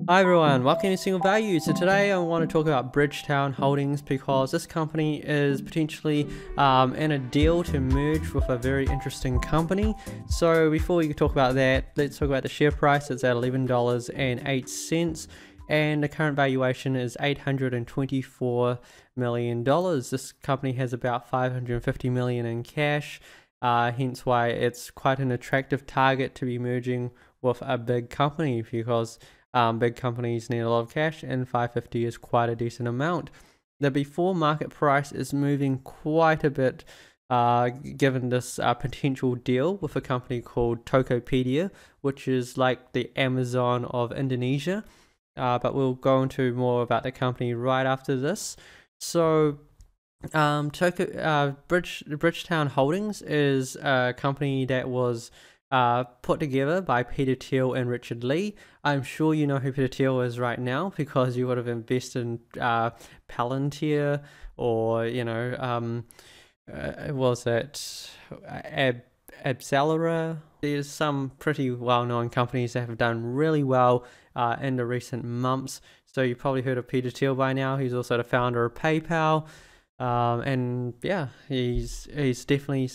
Hi everyone, welcome to Single Value. So today I want to talk about Bridgetown Holdings because this company is potentially in a deal to merge with a very interesting company. So before we talk about that, let's talk about the share price. It's at $11.08 and the current valuation is $824 million. This company has about $550 million in cash, hence why it's quite an attractive target to be merging with a big company because big companies need a lot of cash and 550 is quite a decent amount. The before market price is moving quite a bit given this potential deal with a company called Tokopedia, which is like the Amazon of Indonesia. But we'll go into more about the company right after this. So Bridgetown Holdings is a company that was put together by Peter Thiel and Richard Lee. I'm sure you know who Peter Thiel is right now because you would have invested in Palantir or, was it Absalera? There's some pretty well-known companies that have done really well in the recent months. So you probably heard of Peter Thiel by now. He's also the founder of PayPal. And yeah, he's definitely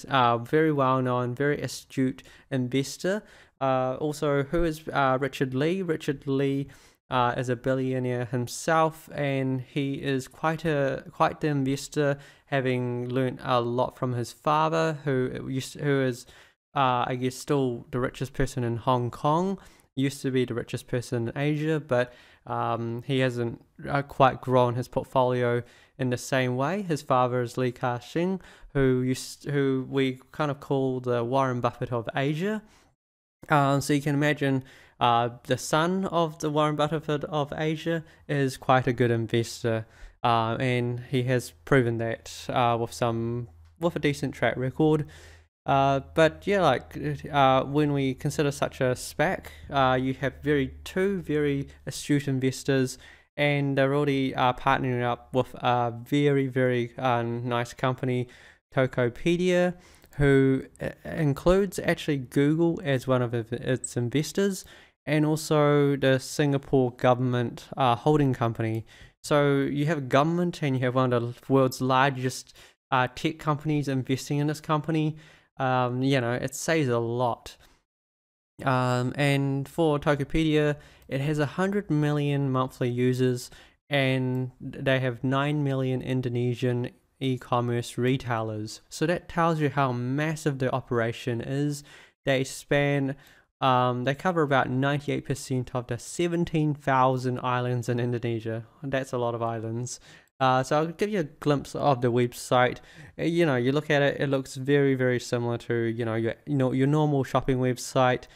very well known, very astute investor. Also, who is Richard Lee? Richard Lee is a billionaire himself, and he is quite the investor, having learnt a lot from his father, who is I guess still the richest person in Hong Kong. Used to be the richest person in Asia, but he hasn't quite grown his portfolio in the same way. His father is Lee Ka-shing, who we kind of call the Warren Buffett of Asia. So you can imagine the son of the Warren Buffett of Asia is quite a good investor, and he has proven that with a decent track record. But yeah, when we consider such a SPAC, you have two very astute investors, and they're already partnering up with a very nice company, Tokopedia, who includes actually Google as one of its investors, and also the Singapore government holding company. So you have a government and you have one of the world's largest tech companies investing in this company. It says a lot. And for Tokopedia, it has 100 million monthly users, and they have 9 million Indonesian e-commerce retailers. So that tells you how massive the operation is. They cover about 98% of the 17,000 islands in Indonesia. That's a lot of islands. So I'll give you a glimpse of the website. You look at it, it looks very similar to your normal shopping website.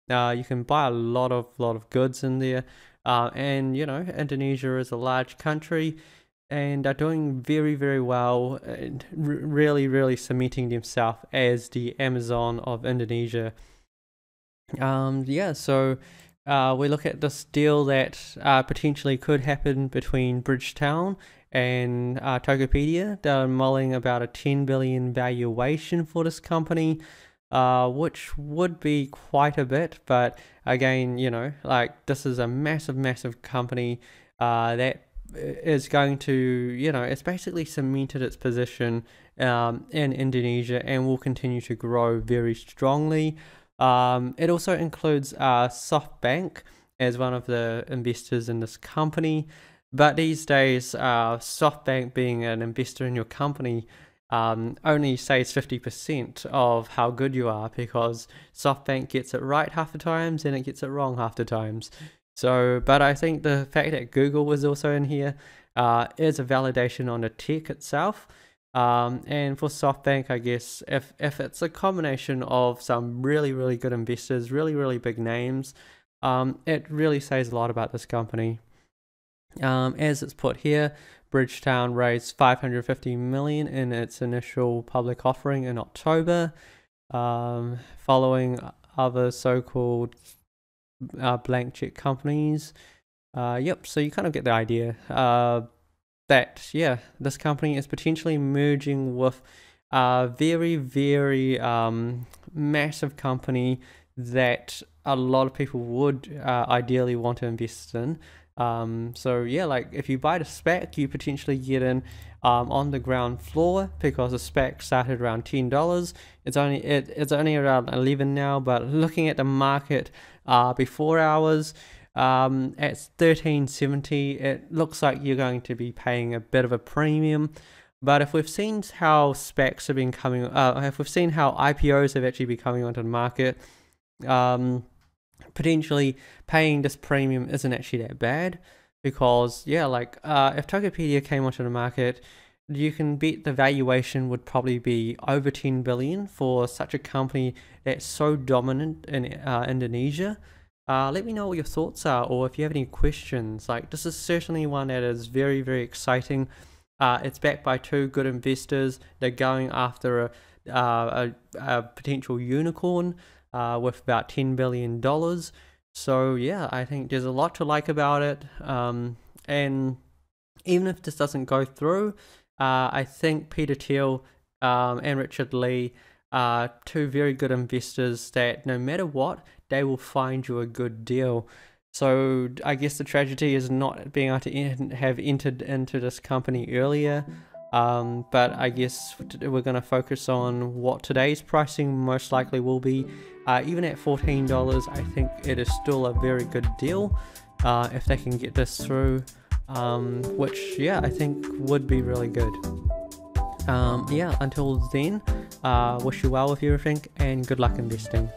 You can buy a lot of goods in there, and Indonesia is a large country, and they're doing very well, and really cementing themselves as the Amazon of Indonesia. So we look at this deal that potentially could happen between Bridgetown and Tokopedia. They're mulling about a 10 billion valuation for this company, which would be quite a bit, but again, this is a massive company that is going to, it's basically cemented its position in Indonesia and will continue to grow very strongly. It also includes SoftBank as one of the investors in this company, but these days SoftBank, being an investor in your company, only says 50% of how good you are, because SoftBank gets it right half the times and it gets it wrong half the times. So, but I think the fact that Google was also in here is a validation on the tech itself. And for SoftBank, I guess if it's a combination of some really good investors, really big names, it really says a lot about this company. As it's put here, Bridgetown raised $550 million in its initial public offering in October, following other so-called blank check companies. So you kind of get the idea that this company is potentially merging with a very massive company that a lot of people would ideally want to invest in. So yeah, like if you buy the SPAC, you potentially get in on the ground floor, because the SPAC started around $10. It's only around 11 now, but looking at the market before hours, at 13.70, it looks like you're going to be paying a bit of a premium. But if we've seen how SPACs have been coming, if we've seen how IPOs have actually been coming onto the market, potentially paying this premium isn't actually that bad, because yeah, like if Tokopedia came onto the market, you can bet the valuation would probably be over 10 billion for such a company that's so dominant in Indonesia. Let me know what your thoughts are, or if you have any questions. Like, this is certainly one that is very, very exciting. It's backed by two good investors. They're going after a potential unicorn with about $10 billion. So yeah, I think there's a lot to like about it. And even if this doesn't go through, I think Peter Thiel and Richard Lee are two very good investors that no matter what, they will find you a good deal. So I guess the tragedy is not being able to have entered into this company earlier. But I guess we're going to focus on what today's pricing most likely will be. Even at $14, I think it is still a very good deal if they can get this through, which yeah, I think would be really good. Yeah, until then, wish you well with everything and good luck investing.